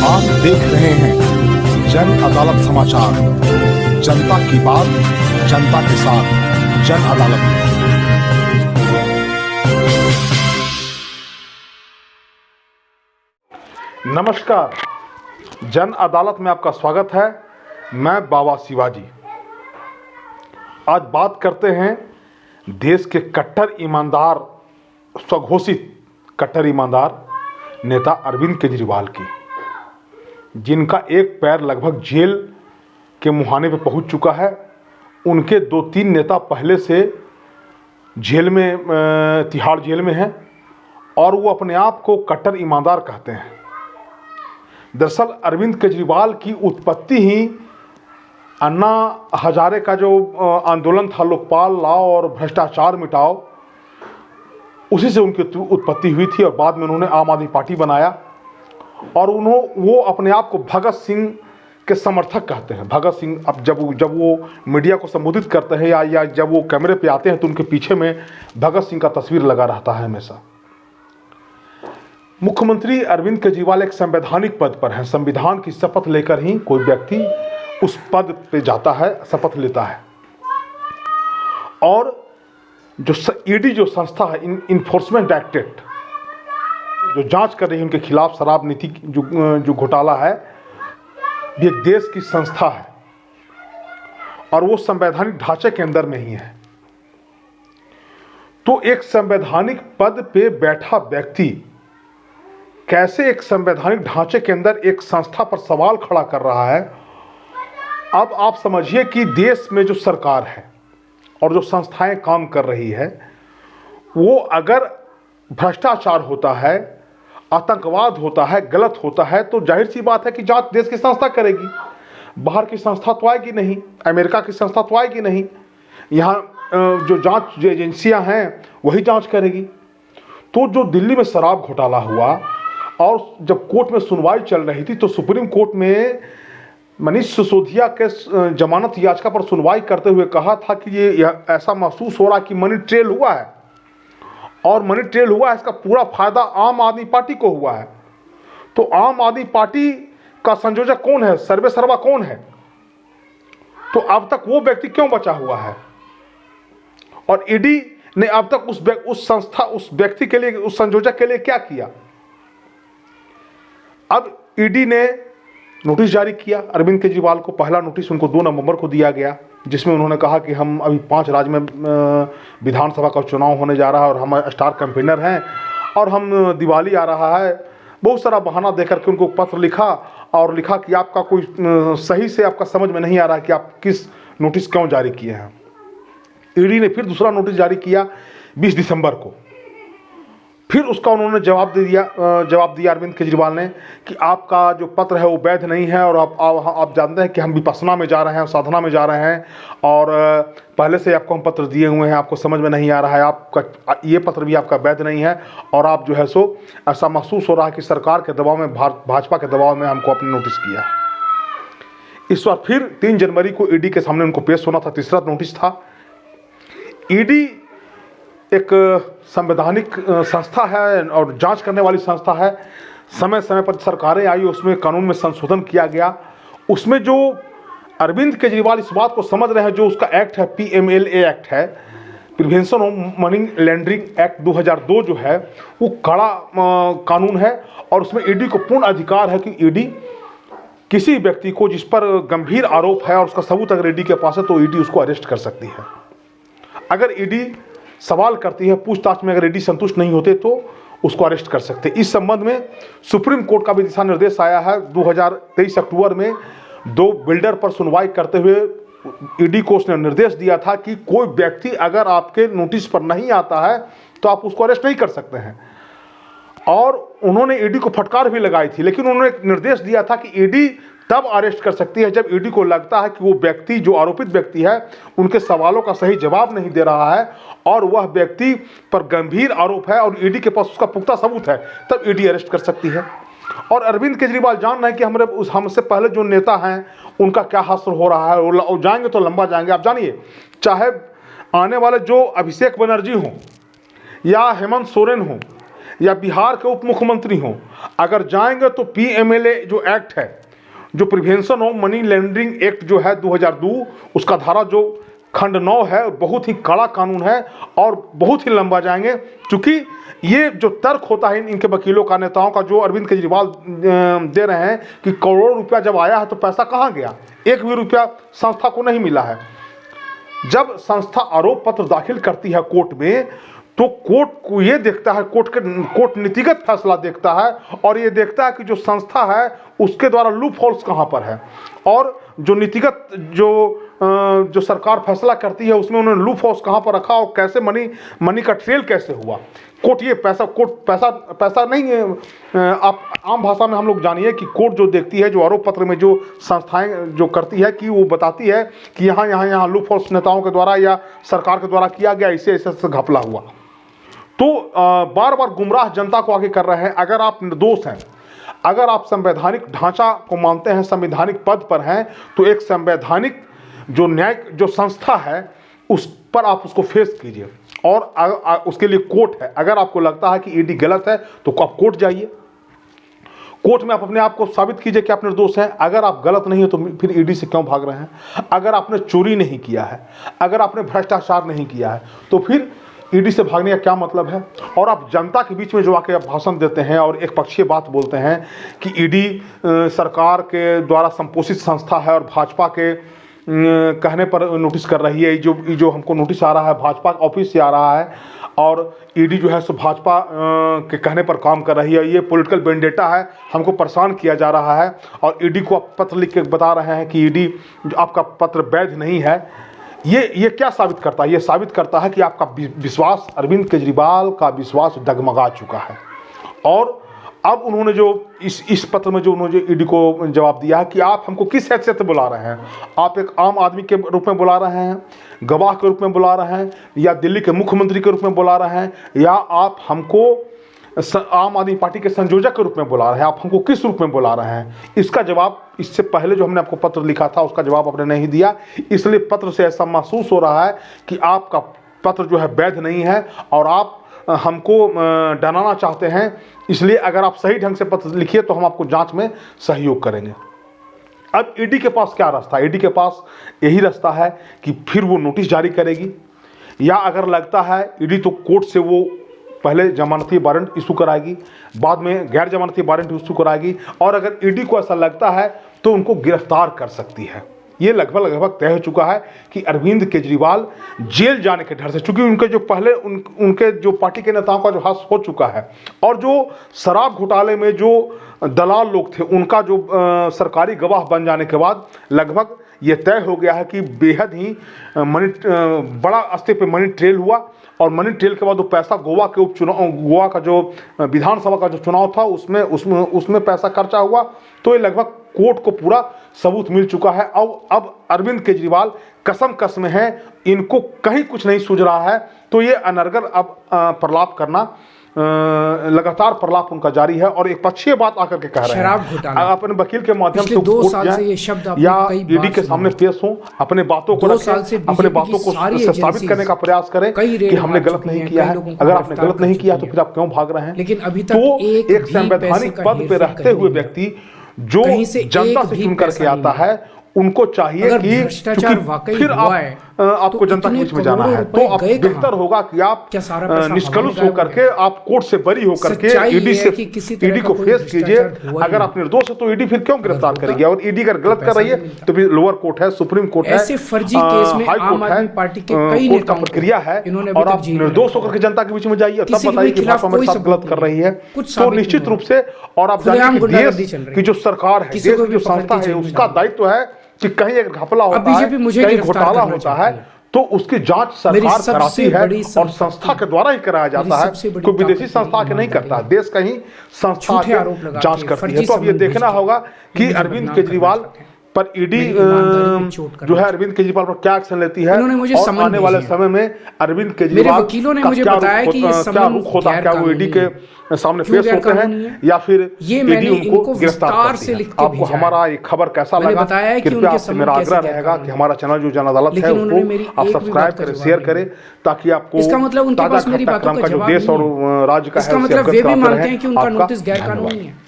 आप देख रहे हैं जन अदालत समाचार। जनता की बात, जनता के साथ, जन अदालत में। नमस्कार, जन अदालत में आपका स्वागत है। मैं बाबा शिवाजी। आज बात करते हैं देश के कट्टर ईमानदार, स्वघोषित कट्टर ईमानदार नेता अरविंद केजरीवाल की, जिनका एक पैर लगभग जेल के मुहाने पे पहुंच चुका है। उनके 2-3 नेता पहले से जेल में, तिहाड़ जेल में हैं और वो अपने आप को कट्टर ईमानदार कहते हैं। दरअसल अरविंद केजरीवाल की उत्पत्ति ही अन्ना हजारे का जो आंदोलन था, लोकपाल लाओ और भ्रष्टाचार मिटाओ, उसी से उनकी उत्पत्ति हुई थी। और बाद में उन्होंने आम आदमी पार्टी बनाया और वो अपने आप को भगत सिंह के समर्थक कहते हैं। भगत सिंह, अब जब वो मीडिया को संबोधित करते हैं या जब वो कैमरे पे आते हैं तो उनके पीछे में भगत सिंह का तस्वीर लगा रहता है हमेशा। मुख्यमंत्री अरविंद केजरीवाल एक संवैधानिक पद पर हैं। संविधान की शपथ लेकर ही कोई व्यक्ति उस पद पे जाता है, शपथ लेता है। और जो ईडी जो संस्था है, इन्फोर्समेंट डायरेक्टरेट, जो जांच कर रही है उनके खिलाफ शराब नीति जो घोटाला है, ये देश की संस्था है और वो संवैधानिक ढांचे के अंदर में ही है। तो एक संवैधानिक पद पे बैठा व्यक्ति कैसे एक संवैधानिक ढांचे के अंदर एक संस्था पर सवाल खड़ा कर रहा है। अब आप समझिए कि देश में जो सरकार है और जो संस्थाएं काम कर रही है, वो अगर भ्रष्टाचार होता है, आतंकवाद होता है, गलत होता है, तो जाहिर सी बात है कि जांच देश की संस्था करेगी। बाहर की संस्था तो आएगी नहीं, अमेरिका की संस्था तो आएगी नहीं, यहाँ जो जांच एजेंसियां हैं वही जांच करेगी। तो जो दिल्ली में शराब घोटाला हुआ और जब कोर्ट में सुनवाई चल रही थी, तो सुप्रीम कोर्ट में मनीष सिसोदिया के जमानत याचिका पर सुनवाई करते हुए कहा था कि ये ऐसा महसूस हो रहा है कि मनी ट्रेल हुआ है, और मनी ट्रेल हुआ है, इसका पूरा फायदा आम आदमी पार्टी को हुआ है। तो आम आदमी पार्टी का संयोजक कौन है, सर्वे सर्वा कौन है? तो अब तक वो व्यक्ति क्यों बचा हुआ है? और ईडी ने अब तक उस संस्था, उस व्यक्ति के लिए, उस संयोजक के लिए क्या किया? अब ईडी ने नोटिस जारी किया अरविंद केजरीवाल को। पहला नोटिस उनको 2 नवंबर को दिया गया, जिसमें उन्होंने कहा कि हम अभी 5 राज्य में विधानसभा का चुनाव होने जा रहा है और हम स्टार कैंपेनर हैं और हम दिवाली आ रहा है, बहुत सारा बहाना देकर के उनको पत्र लिखा और लिखा कि आपका कोई सही से आपका समझ में नहीं आ रहा है कि आप किस नोटिस क्यों जारी किए हैं। ईडी ने फिर दूसरा नोटिस जारी किया 20 दिसंबर को। फिर उसका उन्होंने जवाब दिया अरविंद केजरीवाल ने कि आपका जो पत्र है वो वैध नहीं है और आप जानते हैं कि हम विपश्यना में जा रहे हैं, साधना में जा रहे हैं और पहले से आपको हम पत्र दिए हुए हैं, आपको समझ में नहीं आ रहा है, आपका ये पत्र भी आपका वैध नहीं है और आप जो है सो ऐसा महसूस हो रहा है कि सरकार के दबाव में, भाजपा के दबाव में हमको आपने नोटिस किया। इस बार फिर 3 जनवरी को ईडी के सामने उनको पेश होना था, तीसरा नोटिस था। ईडी एक संवैधानिक संस्था है और जांच करने वाली संस्था है। समय समय पर सरकारें आई, उसमें कानून में संशोधन किया गया। उसमें जो अरविंद केजरीवाल इस बात को समझ रहे हैं, जो उसका एक्ट है, PMLA एक्ट है, prevention of money laundering act 2002 जो है, वो कड़ा कानून है और उसमें ईडी को पूर्ण अधिकार है कि ईडी किसी व्यक्ति को जिस पर गंभीर आरोप है और उसका सबूत अगर ईडी के पास है तो ईडी उसको अरेस्ट कर सकती है। अगर ईडी सवाल करती है, पूछताछ में अगर ईडी संतुष्ट नहीं होते तो उसको अरेस्ट कर सकते। इस संबंध में सुप्रीम कोर्ट का भी दिशा निर्देश आया है। 2023 अक्टूबर में 2 बिल्डर पर सुनवाई करते हुए ईडी को उसने निर्देश दिया था कि कोई व्यक्ति अगर आपके नोटिस पर नहीं आता है तो आप उसको अरेस्ट नहीं कर सकते हैं। और उन्होंने ईडी को फटकार भी लगाई थी, लेकिन उन्होंने एक निर्देश दिया था कि ईडी तब अरेस्ट कर सकती है जब ईडी को लगता है कि वो व्यक्ति, जो आरोपित व्यक्ति है, उनके सवालों का सही जवाब नहीं दे रहा है और वह व्यक्ति पर गंभीर आरोप है और ईडी के पास उसका पुख्ता सबूत है, तब ईडी अरेस्ट कर सकती है। और अरविंद केजरीवाल जान रहे हैं कि हमसे पहले जो नेता हैं उनका क्या हासिल हो रहा है, वो जाएंगे तो लंबा जाएंगे। आप जानिए, चाहे आने वाले जो अभिषेक बनर्जी हों या हेमंत सोरेन हों या बिहार के उप मुख्यमंत्री हों, अगर जाएंगे तो पीएमएलए जो एक्ट है, जो prevention of money laundering act जो है 2002, उसका धारा जो खंड 9 है, बहुत ही कड़ा कानून है और बहुत ही लंबा जाएंगे। क्योंकि ये जो तर्क होता है इनके वकीलों का, नेताओं का, जो अरविंद केजरीवाल दे रहे हैं कि करोड़ों रुपया जब आया है तो पैसा कहाँ गया, एक भी रुपया संस्था को नहीं मिला है। जब संस्था आरोप पत्र दाखिल करती है कोर्ट में, तो कोर्ट को ये देखता है, कोर्ट नीतिगत फैसला देखता है और ये देखता है कि जो संस्था है उसके द्वारा लूप होल्स कहाँ पर है, और जो नीतिगत जो सरकार फैसला करती है उसमें उन्होंने लूप होल्स कहाँ पर रखा और कैसे मनी का ट्रेल कैसे हुआ। कोर्ट पैसा नहीं है, आप आम भाषा में हम लोग जानिए कि कोर्ट जो देखती है, जो आरोप पत्र में जो संस्थाएं जो करती है, कि वो बताती है कि यहाँ लूप होल्स नेताओं के द्वारा या सरकार के द्वारा किया गया, ऐसे घपला हुआ। तो बार बार गुमराह जनता को आगे कर रहे हैं। अगर आप निर्दोष हैं, अगर आप संवैधानिक ढांचा को मानते हैं, संवैधानिक पद पर हैं, तो एक संवैधानिक जो न्याय जो संस्था है उस पर आप उसको फेस कीजिए, और उसके लिए कोर्ट है। अगर आपको लगता है कि ईडी गलत है तो आप कोर्ट जाइए, कोर्ट में आप अपने आप को साबित कीजिए कि आप निर्दोष हैं। अगर आप गलत नहीं हो तो फिर ईडी से क्यों भाग रहे हैं? अगर आपने चोरी नहीं किया है, अगर आपने भ्रष्टाचार नहीं किया है, तो फिर ईडी से भागने का क्या मतलब है? और आप जनता के बीच में जो आके भाषण देते हैं और एक पक्षीय बात बोलते हैं कि ईडी सरकार के द्वारा संपोषित संस्था है और भाजपा के कहने पर नोटिस कर रही है। जो हमको नोटिस आ रहा है भाजपा ऑफिस से आ रहा है, और ईडी जो है सो भाजपा के कहने पर काम कर रही है। ये पॉलिटिकल वेंडेटा है, हमको परेशान किया जा रहा है, और ईडी को आप पत्र लिख के बता रहे हैं कि ईडी जो आपका पत्र वैध नहीं है। ये क्या साबित करता है? ये साबित करता है कि आपका विश्वास, अरविंद केजरीवाल का विश्वास डगमगा चुका है। और अब उन्होंने जो इस पत्र में जो उन्होंने ईडी को जवाब दिया है कि आप हमको किस हैसियत से बुला रहे हैं? आप एक आम आदमी के रूप में बुला रहे हैं, गवाह के रूप में बुला रहे हैं, या दिल्ली के मुख्यमंत्री के रूप में बुला रहे हैं, या आप हमको आम आदमी पार्टी के संयोजक के रूप में बुला रहे हैं? आप हमको किस रूप में बुला रहे हैं? इसका जवाब इससे पहले जो हमने आपको पत्र लिखा था उसका जवाब आपने नहीं दिया। इसलिए पत्र से ऐसा महसूस हो रहा है कि आपका पत्र जो है वैध नहीं है और आप हमको डराना चाहते हैं। इसलिए अगर आप सही ढंग से पत्र लिखिए तो हम आपको जांच में सहयोग करेंगे। अब ईडी के पास क्या रास्ता है? ईडी के पास यही रास्ता है कि फिर वो नोटिस जारी करेगी, या अगर लगता है ईडी तो कोर्ट से वो पहले जमानती वारंट इशू कराएगी, बाद में गैर जमानती वारंट इशू कराएगी, और अगर ईडी को ऐसा लगता है तो उनको गिरफ्तार कर सकती है। ये लगभग तय हो चुका है कि अरविंद केजरीवाल जेल जाने के डर से, चूंकि उनके जो पहले उनके जो पार्टी के नेताओं का जो हाथ हो चुका है, और जो शराब घोटाले में जो दलाल लोग थे उनका जो सरकारी गवाह बन जाने के बाद लगभग ये तय हो गया है कि बेहद ही बड़ा स्तर पे मनी ट्रेल हुआ। और मनी ट्रेल के बाद वो पैसा गोवा के उपचुनाव, गोवा का जो विधानसभा का जो चुनाव था उसमें पैसा खर्चा हुआ। तो ये लगभग कोर्ट को पूरा सबूत मिल चुका है। अब अरविंद केजरीवाल कसम है, इनको कहीं कुछ नहीं सूझ रहा है। तो ये अनर्गल अब प्रलाप करना, लगातार प्रलाप उनका जारी है। और एक पक्षीय बात आकर के कह रहे हैं, अपने वकील के माध्यम से कोर्ट जाएं या ईडी के सामने पेश हों, अपने बातों को साबित करने का प्रयास करें कि हमने गलत नहीं किया है। अगर आपने गलत नहीं किया तो फिर आप क्यों भाग रहे हैं? लेकिन अभी तक तो एक संवैधानिक पद पे रहते हुए व्यक्ति जो जनता से चुन करके आता है, उनको चाहिए कि फिर आपको जनता के बीच में जाना है तो आप बेहतर होगा कि आप निष्कलुष होकर के आप कोर्ट से बरी होकर के ईडी को फेस कीजिए। अगर आप निर्दोष है तो ईडी फिर क्यों गिरफ्तार करेगी? और ईडी अगर गलत कर रही है तो फिर लोअर कोर्ट है, सुप्रीम कोर्ट है, हाई कोर्ट है, कोर्ट का प्रक्रिया है। और आप निर्दोष होकर के जनता के बीच में जाइए, तब बताइए कि भाजपा मेरे साथ गलत कर रही है। तो निश्चित रूप से, और आप जानिए देश की जो सरकार है, देश की जो संस्था है, उसका दायित्व है कि कहीं एक घपला होता है, कहीं घोटाला होता है तो उसकी जांच सरकार कराती है और संस्था के द्वारा ही कराया जाता है। कोई विदेशी संस्था के नहीं करता है, देश का ही संस्था के जांच करती है। तो अब ये देखना होगा कि अरविंद केजरीवाल पर ईडी मेरी ईमानदारी पे चोट करना जो है अरविंद केजरीवाल पर क्या एक्शन लेती है उन्होंने मुझे और समन आने वाले भेजे हैं। समय में अरविंद मेरे केजरीवाल वकीलों ने का मुझे क्या बताया कि ये क्या समन रुख होता है, क्या वो ईडी गैर के सामने क्यों पेश होते गैरकानूनी हैं या फिर ये ईडी मैंने उनको इनको गिरफ्तार विस्तार करती से है। लिख के आपको भेजा है। हमारा ये खबर कैसा मैंने लगा? बताया है कि कृपया उनके आपसे समन मेरा कैसे आग्रह रहेगा गैरकानूनी कि है। हमारा चैनल जो जन अदालत है लेकिन उन्होंने मेरी उसको आप एक भी सब्सक्राइब बात का करें, जवाब शेयर नहीं करें, ताकि आपको इसका मतलब उनके ताजा पास मेरी बातों घटनाक्रम का का जो जवाब देश नहीं और राज्य का है इसका उससे मतलब अवगत वे भी कराते मानते रहें। हैं कि उनका आपका नोटिस धन्यवाद। गैरकानूनी है।